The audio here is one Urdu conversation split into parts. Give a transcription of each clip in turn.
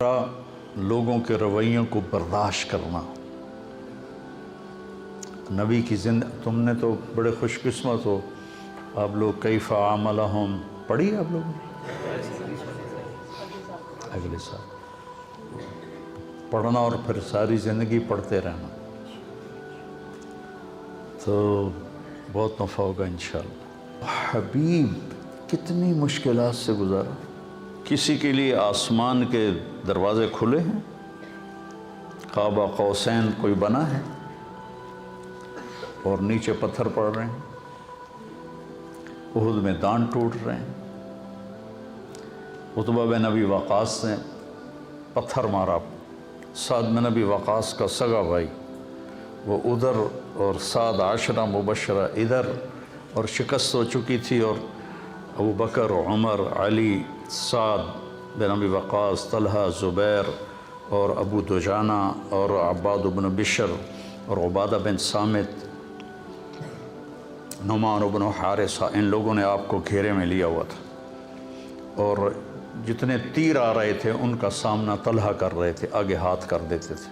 لوگوں کے رویوں کو برداشت کرنا۔ نبی کی تم نے تو بڑے خوش قسمت ہو، آپ لوگ کیف عاملہم پڑھی آپ لوگوں نے اگلے سال پڑھنا اور پھر ساری زندگی پڑھتے رہنا تو بہت نفع ہوگا انشاءاللہ۔ حبیب کتنی مشکلات سے گزارا، کسی کے لیے آسمان کے دروازے کھلے ہیں، قاب قوسین کوئی بنا ہے اور نیچے پتھر پڑ رہے ہیں، احد میں دان ٹوٹ رہے ہیں، عتبہ بن ابی وقاص نے پتھر مارا، سعد بن ابی وقاص کا سگا بھائی وہ ادھر اور سعد عشرہ مبشرہ ادھر، اور شکست ہو چکی تھی، اور ابو بکر، عمر، علی، سعد بن ابی وقاص، طلحہ، زبیر اور ابو دجانہ اور عباد بن بشر اور عبادہ بن صامت، نعمان بن حارثہ، ان لوگوں نے آپ کو گھیرے میں لیا ہوا تھا، اور جتنے تیر آ رہے تھے ان کا سامنا طلحہ کر رہے تھے، آگے ہاتھ کر دیتے تھے،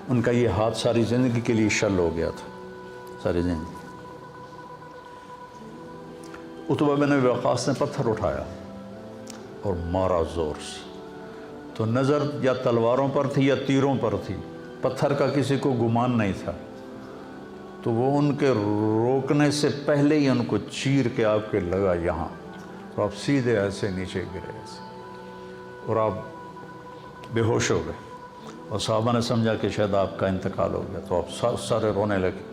ان کا یہ ہاتھ ساری زندگی کے لیے شل ہو گیا تھا، ساری زندگی۔ عتبہ بن ابی وقاص نے پتھر اٹھایا اور مارا زور سے، تو نظر یا تلواروں پر تھی یا تیروں پر تھی، پتھر کا کسی کو گمان نہیں تھا، تو وہ ان کے روکنے سے پہلے ہی ان کو چیر کے آپ کے لگا یہاں، تو آپ سیدھے ایسے نیچے گرے ایسے، اور آپ بے ہوش ہو گئے، اور صحابہ نے سمجھا کہ شاید آپ کا انتقال ہو گیا، تو آپ سارے رونے لگے۔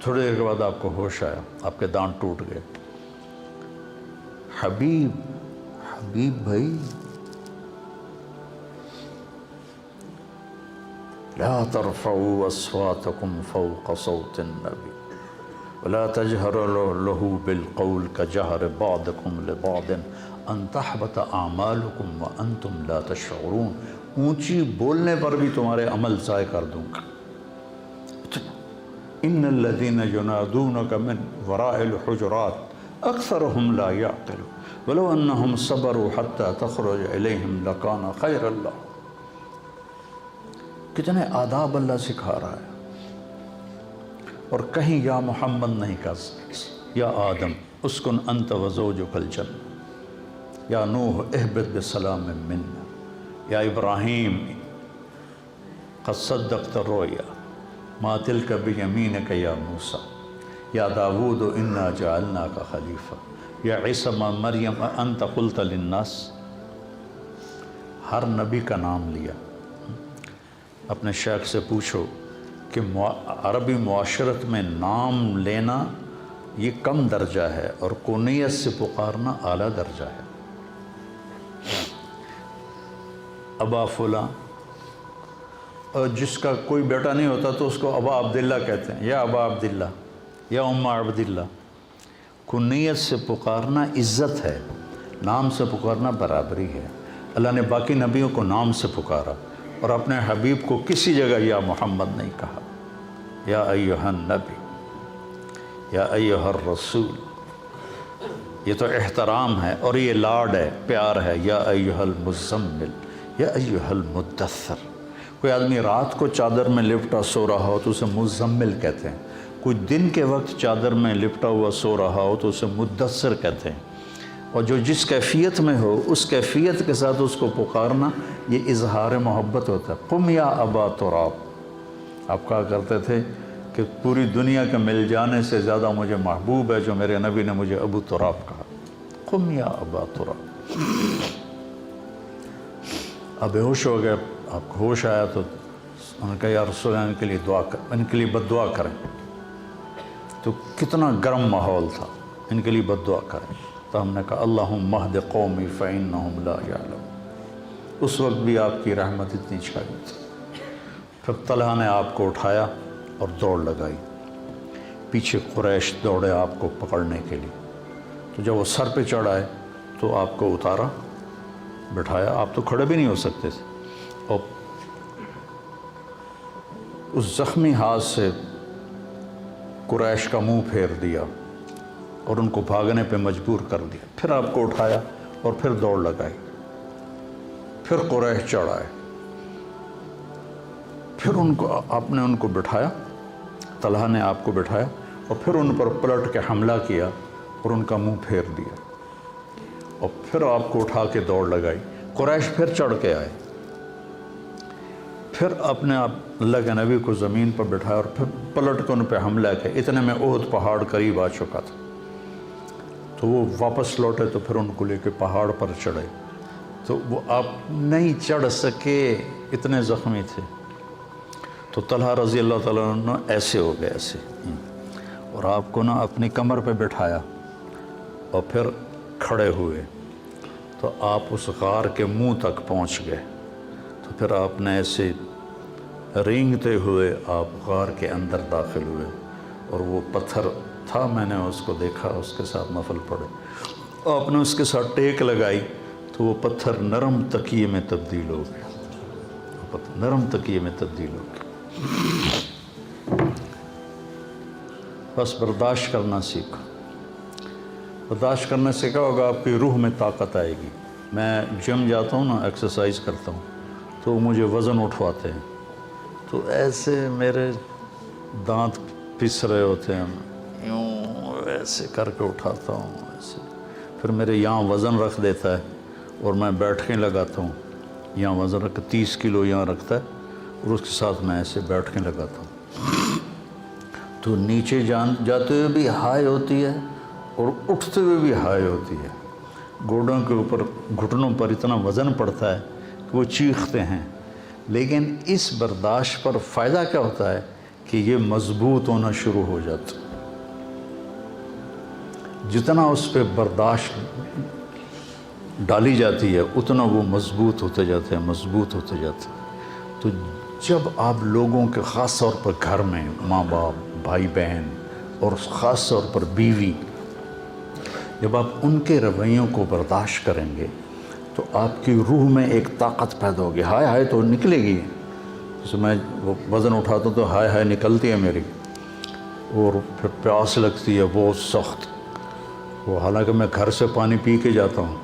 تھوڑی دیر کے بعد آپ کو ہوش آیا، آپ کے دانت ٹوٹ گئے۔ حبیب بھائی، لا ترفعوا اصواتكم فوق صوت النبي ولا تجهروا له بالقول كجهر بعضكم لبعض ان تحبط اعمالكم وانتم لا تشعرون، اونچی بولنے پر بھی تمہارے عمل ضائع کر دوں گا۔ ان الذين ينادونك من وراء الحجرات اکثرهم لا يعقلون ولو انهم صبروا حتى تخرج اليهم لكان خيرا لهم۔ کتنے آداب اللہ سکھا رہا ہے، اور کہیں یا محمد نہیں کہا، یا آدم اسکن انت وزوجک الجنہ، یا نوح اہبط بسلام منا، یا ابراہیم قد صدقت الرؤیا ما تلک بیمینک یا موسیٰ، یا داود انا جعلناک خلیفہ، یا عیسیٰ مریم انت قلت للناس۔ ہر نبی کا نام لیا۔ اپنے شیخ سے پوچھو کہ عربی معاشرت میں نام لینا یہ کم درجہ ہے اور کونیت سے پکارنا اعلیٰ درجہ ہے۔ ابا فلاں، اور جس کا کوئی بیٹا نہیں ہوتا تو اس کو ابا عبداللہ کہتے ہیں، یا ابا عبداللہ، یا ام عبداللہ۔ کنیت سے پکارنا عزت ہے، نام سے پکارنا برابری ہے۔ اللہ نے باقی نبیوں کو نام سے پکارا، اور اپنے حبیب کو کسی جگہ یا محمد نہیں کہا، یا ایہا النبی، یا ایہا الرسول۔ یہ تو احترام ہے اور یہ لاڈ ہے، پیار ہے، یا ایہا المزمل، یا ایہا المدثر۔ کوئی آدمی رات کو چادر میں لپٹا سو رہا ہو تو اسے مزمل کہتے ہیں، کوئی دن کے وقت چادر میں لپٹا ہوا سو رہا ہو تو اسے مدثر کہتے ہیں، اور جو جس کیفیت میں ہو اس کیفیت کے ساتھ اس کو پکارنا یہ اظہار محبت ہوتا ہے۔ قم یا ابا تراب، آپ کہا کرتے تھے کہ پوری دنیا کے مل جانے سے زیادہ مجھے محبوب ہے جو میرے نبی نے مجھے ابو تراب کہا۔ قم یا ابا تراب۔ اب بے ہوش ہو گئے، آپ کو ہوش آیا تو انہوں نے کہا یا رسول اللہ، ان کے لیے دعا کر، ان کے لیے بد دعا کریں۔ تو کتنا گرم ماحول تھا، ان کے لیے بد دعا کریں۔ تو ہم نے کہا اللہم اہد قومی فإنہم لا یعلمون۔ اس وقت بھی آپ کی رحمت اتنی چھائی تھی۔ پھر طلحہ نے آپ کو اٹھایا اور دوڑ لگائی، پیچھے قریش دوڑے آپ کو پکڑنے کے لیے، تو جب وہ سر پہ چڑھ آئے تو آپ کو اتارا، بٹھایا، آپ تو کھڑے بھی نہیں ہو سکتے تھے، اور اس زخمی ہاتھ سے قریش کا منہ پھیر دیا اور ان کو بھاگنے پہ مجبور کر دیا۔ پھر آپ کو اٹھایا اور پھر دوڑ لگائی۔ پھر قریش چڑھ آئے، پھر آپ نے ان کو بٹھایا، طلحہ نے آپ کو بٹھایا اور پھر ان پر پلٹ کے حملہ کیا اور ان کا منہ پھیر دیا، اور پھر آپ کو اٹھا کے دوڑ لگائی۔ قریش پھر چڑھ کے آئے، پھر اپنے اللہ کے نبی کو زمین پر بٹھایا اور پھر پلٹ کے ان پہ حملہ کیا۔ اتنے میں احد پہاڑ قریب آ چکا تھا، تو وہ واپس لوٹے تو پھر ان کو لے کے پہاڑ پر چڑھے، تو وہ آپ نہیں چڑھ سکے، اتنے زخمی تھے۔ تو طلحہ رضی اللہ تعالیٰ عنہ ایسے ہو گئے، ایسے، اور آپ کو نا اپنی کمر پہ بٹھایا اور پھر کھڑے ہوئے، تو آپ اس غار کے منہ تک پہنچ گئے، تو پھر آپ نے ایسے رینگتے ہوئے آپ غار کے اندر داخل ہوئے، اور وہ پتھر تھا، میں نے اس کو دیکھا، اس کے ساتھ نفل پڑھے، آپ نے اس کے ساتھ ٹیک لگائی تو وہ پتھر نرم تکیے میں تبدیل ہو گیا، نرم تکیے میں تبدیل ہو گیا۔ بس برداشت کرنا سیکھو، برداشت کرنے سے کیا ہوگا، آپ کی روح میں طاقت آئے گی۔ میں جم جاتا ہوں نا، ایکسرسائز کرتا ہوں، تو مجھے وزن اٹھواتے ہیں، تو ایسے میرے دانت پس رہے ہوتے ہیں، یوں ایسے کر کے اٹھاتا ہوں، ایسے پھر میرے یہاں وزن رکھ دیتا ہے اور میں بیٹھنے لگاتا ہوں، یہاں وزن رکھ 30 کلو یہاں رکھتا ہے اور اس کے ساتھ میں ایسے بیٹھنے لگاتا ہوں، تو نیچے جاتے ہوئے بھی ہائی ہوتی ہے اور اٹھتے ہوئے بھی ہائی ہوتی ہے، گوڑوں کے اوپر گھٹنوں پر اتنا وزن پڑتا ہے کہ وہ چیختے ہیں، لیکن اس برداشت پر فائدہ کیا ہوتا ہے کہ یہ مضبوط ہونا شروع ہو جاتا، جتنا اس پہ برداشت ڈالی جاتی ہے اتنا وہ مضبوط ہوتے جاتے ہیں، مضبوط ہوتے جاتے ہیں۔ تو جب آپ لوگوں کے خاص طور پر گھر میں ماں باپ، بھائی بہن اور خاص طور پر بیوی، جب آپ ان کے رویوں کو برداشت کریں گے تو آپ کی روح میں ایک طاقت پیدا ہوگی، ہائے ہائے تو نکلے گی، جیسے میں وہ وزن اٹھاتا ہوں تو ہائے ہائے نکلتی ہے میری، اور پھر پیاس لگتی ہے بہت سخت، وہ حالانکہ میں گھر سے پانی پی کے جاتا ہوں،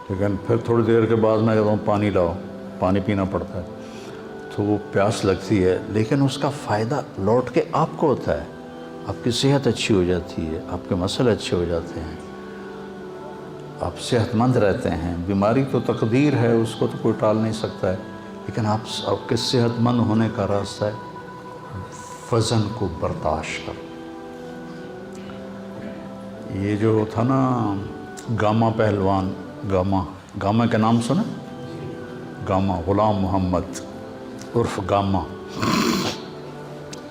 لیکن پھر تھوڑی دیر کے بعد میں کہتا ہوں پانی لاؤ، پانی پینا پڑتا ہے، تو وہ پیاس لگتی ہے، لیکن اس کا فائدہ لوٹ کے آپ کو ہوتا ہے، آپ کی صحت اچھی ہو جاتی ہے، آپ کے مسئلے اچھے ہو جاتے ہیں، آپ صحت مند رہتے ہیں۔ بیماری تو تقدیر ہے، اس کو تو کوئی ٹال نہیں سکتا ہے، لیکن آپ کے صحت مند ہونے کا راستہ ہے وزن کو برداشت کر۔ یہ جو تھا نا گاما پہلوان، گاما کے نام سنا، گاما غلام محمد عرف گاما،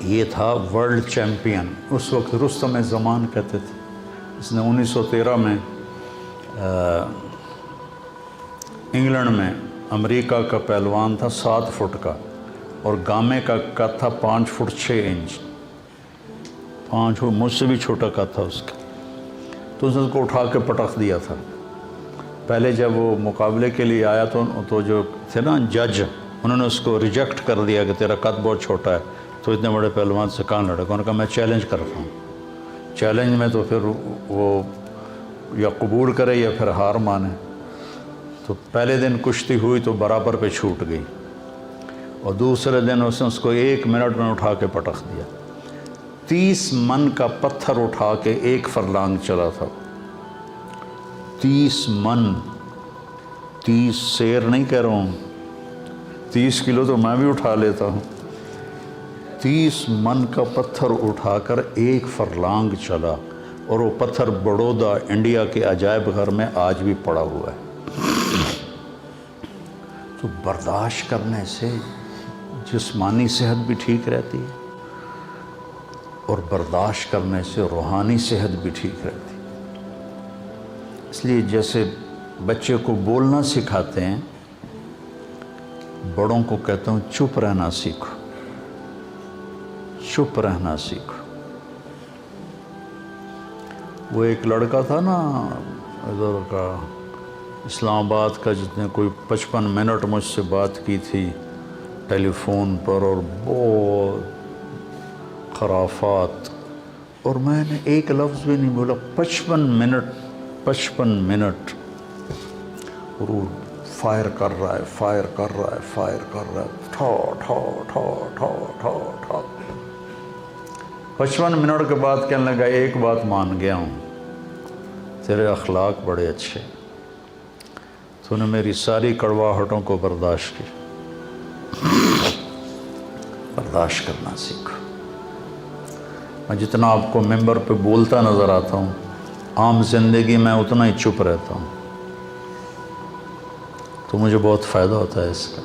یہ تھا ورلڈ چیمپئن، اس وقت رستم زمان کہتے تھے، اس نے 1913 میں انگلینڈ میں، امریکہ کا پہلوان تھا 7 فٹ کا، اور گامے کا قد تھا 5 فٹ 6 انچ، 5 فٹ، مجھ سے بھی چھوٹا قد تھا اس کا، تو اس نے اس کو اٹھا کے پٹخ دیا تھا۔ پہلے جب وہ مقابلے کے لیے آیا تو جو تھے نا جج، انہوں نے اس کو ریجیکٹ کر دیا کہ تیرا قد بہت چھوٹا ہے، تو اتنے بڑے پہلوان سے کہاں لڑے گا، انہوں نے کہا میں چیلنج کرتا ہوں، چیلنج میں تو پھر وہ یا قبول کرے یا پھر ہار مانے، تو پہلے دن کشتی ہوئی تو برابر پہ چھوٹ گئی، اور دوسرے دن اس نے اس کو 1 منٹ میں اٹھا کے پٹخ دیا، 30 من کا پتھر اٹھا کے 1 فرلانگ چلا تھا، 30 من، 30 سیر نہیں کہہ رہا ہوں، 30 کلو تو میں بھی اٹھا لیتا ہوں، 30 من کا پتھر اٹھا کر 1 فرلانگ چلا، اور وہ پتھر بڑودہ انڈیا کے عجائب گھر میں آج بھی پڑا ہوا ہے۔ تو برداشت کرنے سے جسمانی صحت بھی ٹھیک رہتی ہے اور برداشت کرنے سے روحانی صحت بھی ٹھیک رہتی ہے۔ اس لیے جیسے بچے کو بولنا سکھاتے ہیں، بڑوں کو کہتا ہوں چپ رہنا سیکھو، چپ رہنا سیکھو۔ وہ ایک لڑکا تھا نا ادھر کا، اسلام آباد کا، جس نے کوئی 55 منٹ مجھ سے بات کی تھی ٹیلی فون پر، اور بہت خرافات، اور میں نے ایک لفظ بھی نہیں بولا، 55 منٹ، اور وہ فائر کر رہا ہے، فائر کر رہا ہے، فائر کر رہا ہے، ٹھو ٹھو ٹھو ٹھو ٹھو ٹھو۔ 55 منٹ کے بعد کہنے لگا ایک بات مان گیا ہوں، تیرے اخلاق بڑے اچھے، تو نے میری ساری کڑواہٹوں کو برداشت کی، برداشت کرنا سیکھو۔ میں جتنا آپ کو ممبر پہ بولتا نظر آتا ہوں، عام زندگی میں اتنا ہی چپ رہتا ہوں، تو مجھے بہت فائدہ ہوتا ہے اس کا۔